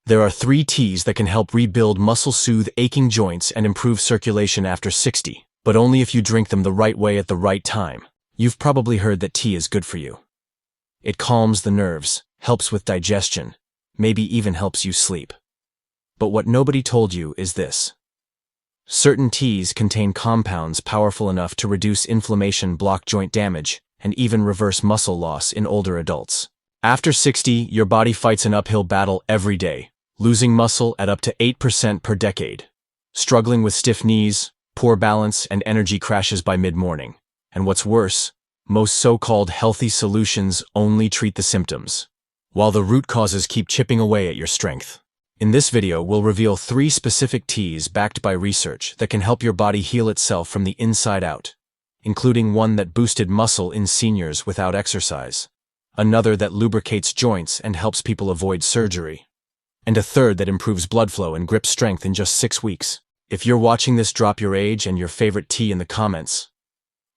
There are 3 teas that can help rebuild muscle, soothe aching joints, and improve circulation after 60, but only if you drink them the right way at the right time. You've probably heard that tea is good for you. It calms the nerves, helps with digestion, maybe even helps you sleep. But what nobody told you is this. Certain teas contain compounds powerful enough to reduce inflammation, block joint damage, and even reverse muscle loss in older adults. After 60, your body fights an uphill battle every day, losing muscle at up to 8% per decade, struggling with stiff knees, poor balance, and energy crashes by mid-morning. And what's worse, most so-called healthy solutions only treat the symptoms, while the root causes keep chipping away at your strength. In this video, we'll reveal 3 specific teas backed by research that can help your body heal itself from the inside out, including one that boosted muscle in seniors without exercise, another that lubricates joints and helps people avoid surgery, and a third that improves blood flow and grip strength in just 6 weeks. If you're watching this, drop your age and your favorite tea in the comments.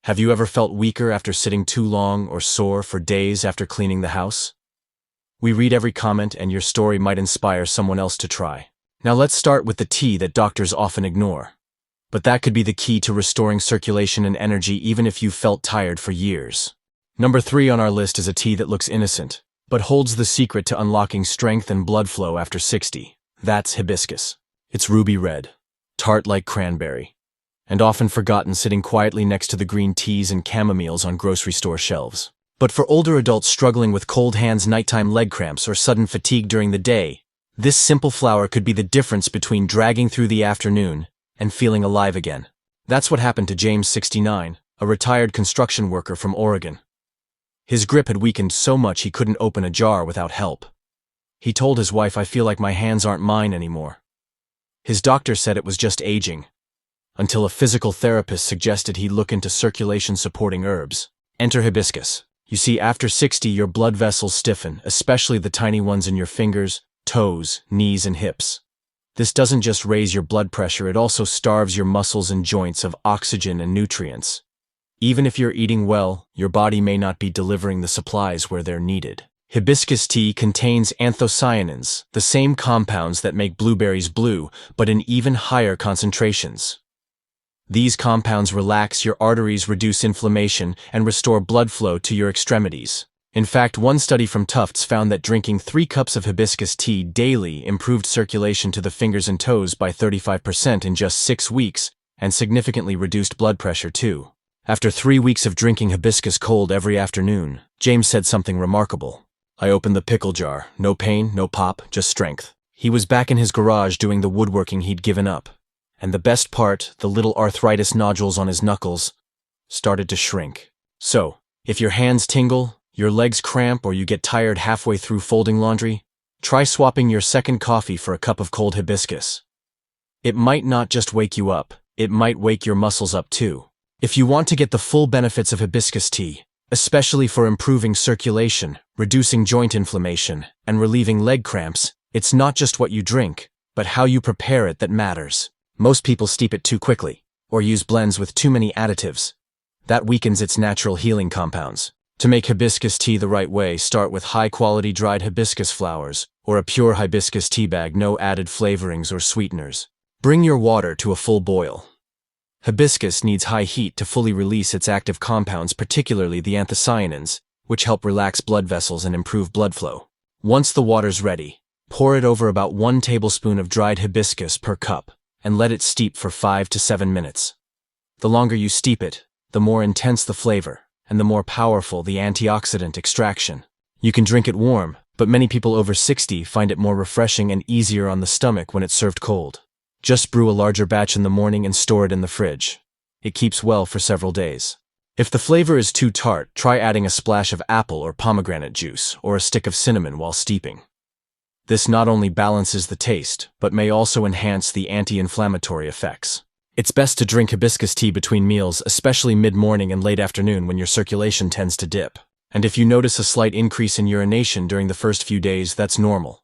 Have you ever felt weaker after sitting too long or sore for days after cleaning the house? We read every comment, and your story might inspire someone else to try. Now let's start with the tea that doctors often ignore. But that could be the key to restoring circulation and energy even if you've felt tired for years. Number 3 on our list is a tea that looks innocent, but holds the secret to unlocking strength and blood flow after 60. That's hibiscus. It's ruby red, tart like cranberry, and often forgotten, sitting quietly next to the green teas and chamomiles on grocery store shelves. But for older adults struggling with cold hands, nighttime leg cramps, or sudden fatigue during the day, this simple flower could be the difference between dragging through the afternoon and feeling alive again. That's what happened to James, 69, a retired construction worker from Oregon. His grip had weakened so much he couldn't open a jar without help. He told his wife, "I feel like my hands aren't mine anymore." His doctor said it was just aging, until a physical therapist suggested he look into circulation-supporting herbs. Enter hibiscus. You see, after 60, your blood vessels stiffen, especially the tiny ones in your fingers, toes, knees, and hips. This doesn't just raise your blood pressure, it also starves your muscles and joints of oxygen and nutrients. Even if you're eating well, your body may not be delivering the supplies where they're needed. Hibiscus tea contains anthocyanins, the same compounds that make blueberries blue, but in even higher concentrations. These compounds relax your arteries, reduce inflammation, and restore blood flow to your extremities. In fact, one study from Tufts found that drinking 3 cups of hibiscus tea daily improved circulation to the fingers and toes by 35% in just 6 weeks, and significantly reduced blood pressure too. After 3 weeks of drinking hibiscus cold every afternoon, James said something remarkable. "I opened the pickle jar. No pain, no pop, just strength." He was back in his garage doing the woodworking he'd given up. And the best part, the little arthritis nodules on his knuckles started to shrink. So, if your hands tingle, your legs cramp, or you get tired halfway through folding laundry, try swapping your second coffee for a cup of cold hibiscus. It might not just wake you up, it might wake your muscles up too. If you want to get the full benefits of hibiscus tea, especially for improving circulation, reducing joint inflammation, and relieving leg cramps, it's not just what you drink, but how you prepare it that matters. Most people steep it too quickly, or use blends with too many additives. That weakens its natural healing compounds. To make hibiscus tea the right way, start with high-quality dried hibiscus flowers, or a pure hibiscus tea bag, no added flavorings or sweeteners. Bring your water to a full boil. Hibiscus needs high heat to fully release its active compounds, particularly the anthocyanins, which help relax blood vessels and improve blood flow. Once the water's ready, pour it over about 1 tablespoon of dried hibiscus per cup, and let it steep for 5 to 7 minutes. The longer you steep it, the more intense the flavor, and the more powerful the antioxidant extraction. You can drink it warm, but many people over 60 find it more refreshing and easier on the stomach when it's served cold. Just brew a larger batch in the morning and store it in the fridge. It keeps well for several days. If the flavor is too tart, try adding a splash of apple or pomegranate juice, or a stick of cinnamon while steeping. This not only balances the taste, but may also enhance the anti-inflammatory effects. It's best to drink hibiscus tea between meals, especially mid-morning and late afternoon when your circulation tends to dip. And if you notice a slight increase in urination during the first few days, that's normal.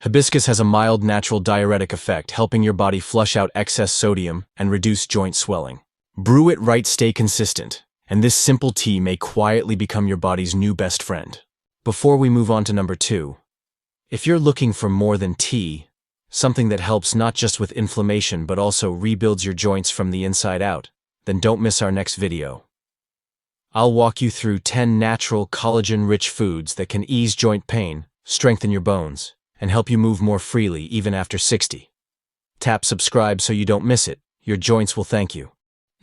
Hibiscus has a mild natural diuretic effect, helping your body flush out excess sodium and reduce joint swelling. Brew it right, stay consistent, and this simple tea may quietly become your body's new best friend. Before we move on to number 2, If you're looking for more than tea, something that helps not just with inflammation but also rebuilds your joints from the inside out, then don't miss our next video. I'll walk you through 10 natural collagen-rich foods that can ease joint pain, strengthen your bones, and help you move more freely even after 60. Tap subscribe so you don't miss it. Your joints will thank you.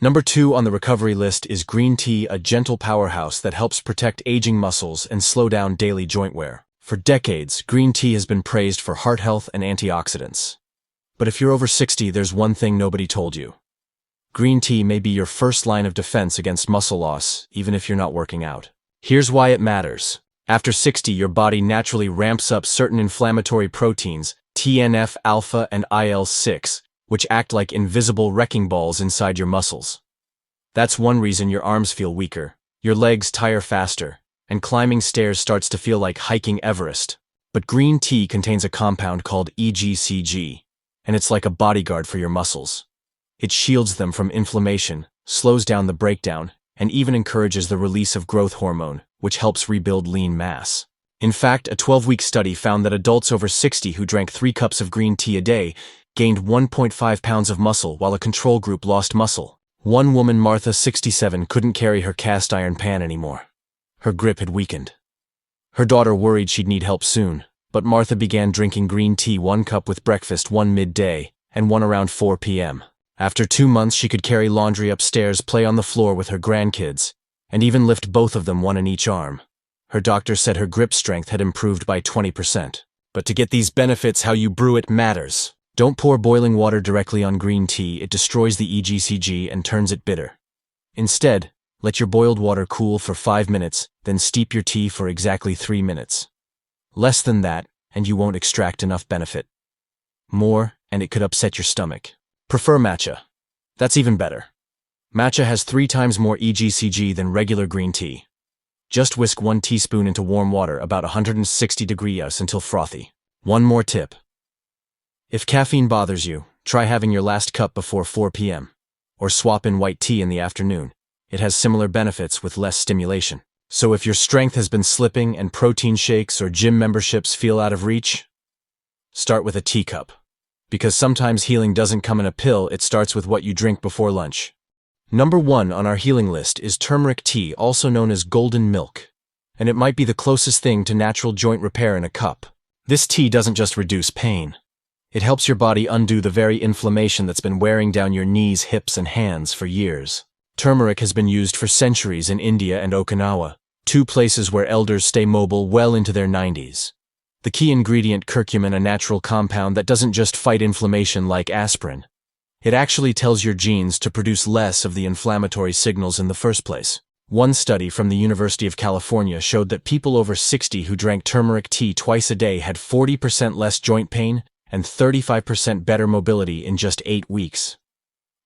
Number 2 on the recovery list is green tea, a gentle powerhouse that helps protect aging muscles and slow down daily joint wear. For decades, green tea has been praised for heart health and antioxidants. But if you're over 60, there's one thing nobody told you. Green tea may be your first line of defense against muscle loss, even if you're not working out. Here's why it matters. After 60, your body naturally ramps up certain inflammatory proteins, TNF-alpha and IL-6, which act like invisible wrecking balls inside your muscles. That's one reason your arms feel weaker, your legs tire faster, and climbing stairs starts to feel like hiking Everest. But green tea contains a compound called EGCG, and it's like a bodyguard for your muscles. It shields them from inflammation, slows down the breakdown, and even encourages the release of growth hormone, which helps rebuild lean mass. In fact, a 12-week study found that adults over 60 who drank 3 cups of green tea a day gained 1.5 pounds of muscle while a control group lost muscle. One woman, Martha, 67, couldn't carry her cast iron pan anymore. Her grip had weakened. Her daughter worried she'd need help soon, but Martha began drinking green tea, 1 cup with breakfast, 1 midday, and 1 around 4 p.m. After 2 months, she could carry laundry upstairs, play on the floor with her grandkids, and even lift both of them, one in each arm. Her doctor said her grip strength had improved by 20%. But to get these benefits, how you brew it matters. Don't pour boiling water directly on green tea. It destroys the EGCG and turns it bitter. Instead, let your boiled water cool for 5 minutes, then steep your tea for exactly 3 minutes. Less than that, and you won't extract enough benefit. More, and it could upset your stomach. Prefer matcha. That's even better. Matcha has 3 times more EGCG than regular green tea. Just whisk 1 teaspoon into warm water about 160 degrees until frothy. One more tip. If caffeine bothers you, try having your last cup before 4 p.m. or swap in white tea in the afternoon. It has similar benefits with less stimulation. So if your strength has been slipping and protein shakes or gym memberships feel out of reach, start with a teacup. Because sometimes healing doesn't come in a pill, it starts with what you drink before lunch. Number 1 on our healing list is turmeric tea, also known as golden milk. And it might be the closest thing to natural joint repair in a cup. This tea doesn't just reduce pain. It helps your body undo the very inflammation that's been wearing down your knees, hips, and hands for years. Turmeric has been used for centuries in India and Okinawa, 2 places where elders stay mobile well into their 90s. The key ingredient, curcumin, a natural compound that doesn't just fight inflammation like aspirin. It actually tells your genes to produce less of the inflammatory signals in the first place. One study from the University of California showed that people over 60 who drank turmeric tea twice a day had 40% less joint pain and 35% better mobility in just 8 weeks.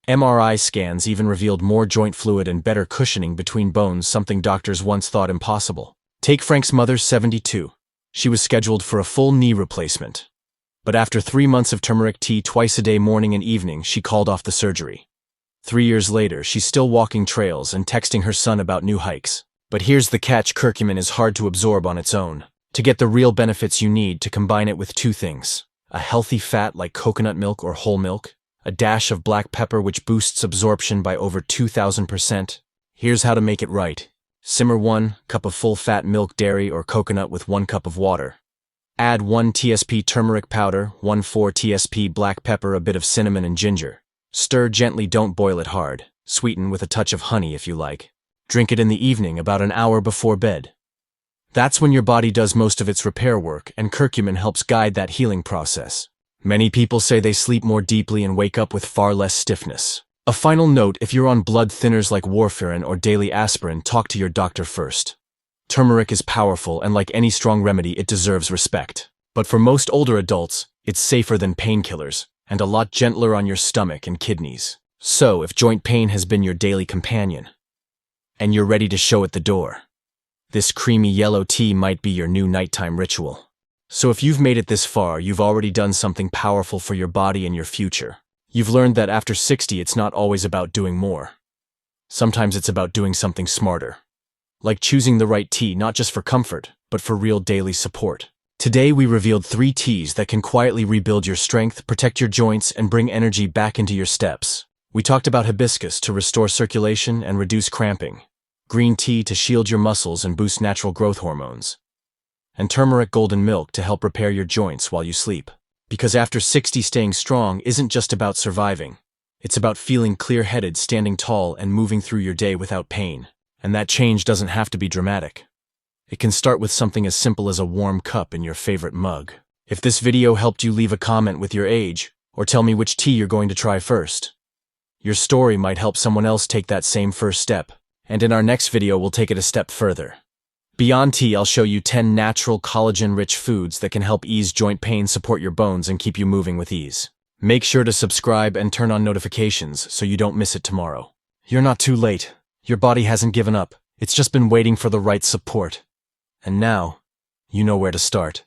MRI scans even revealed more joint fluid and better cushioning between bones, something doctors once thought impossible. Take Frank's mother, 72. She was scheduled for a full knee replacement. But after 3 months of turmeric tea twice a day, morning and evening, she called off the surgery. 3 years later, she's still walking trails and texting her son about new hikes. But here's the catch: curcumin is hard to absorb on its own. To get the real benefits, you need to combine it with 2 things. A healthy fat like coconut milk or whole milk, a dash of black pepper which boosts absorption by over 2,000%. Here's how to make it right. Simmer 1 cup of full-fat milk, dairy, or coconut with 1 cup of water. Add 1 TSP turmeric powder, 1/4 TSP black pepper, a bit of cinnamon and ginger. Stir gently, don't boil it hard. Sweeten with a touch of honey if you like. Drink it in the evening, about an hour before bed. That's when your body does most of its repair work, and curcumin helps guide that healing process. Many people say they sleep more deeply and wake up with far less stiffness. A final note: if you're on blood thinners like warfarin or daily aspirin, talk to your doctor first. Turmeric is powerful, and like any strong remedy, it deserves respect. But for most older adults, it's safer than painkillers, and a lot gentler on your stomach and kidneys. So, if joint pain has been your daily companion, and you're ready to show it the door, this creamy yellow tea might be your new nighttime ritual. So if you've made it this far, you've already done something powerful for your body and your future. You've learned that after 60, it's not always about doing more. Sometimes it's about doing something smarter. Like choosing the right tea, not just for comfort, but for real daily support. Today we revealed 3 teas that can quietly rebuild your strength, protect your joints, and bring energy back into your steps. We talked about hibiscus to restore circulation and reduce cramping, green tea to shield your muscles and boost natural growth hormones, and turmeric golden milk to help repair your joints while you sleep. Because after 60, staying strong isn't just about surviving. It's about feeling clear-headed, standing tall, and moving through your day without pain. And that change doesn't have to be dramatic. It can start with something as simple as a warm cup in your favorite mug. If this video helped you, leave a comment with your age, or tell me which tea you're going to try first. Your story might help someone else take that same first step, and in our next video we'll take it a step further. Beyond tea, I'll show you 10 natural collagen-rich foods that can help ease joint pain, support your bones, and keep you moving with ease. Make sure to subscribe and turn on notifications so you don't miss it tomorrow. You're not too late. Your body hasn't given up. It's just been waiting for the right support. And now, you know where to start.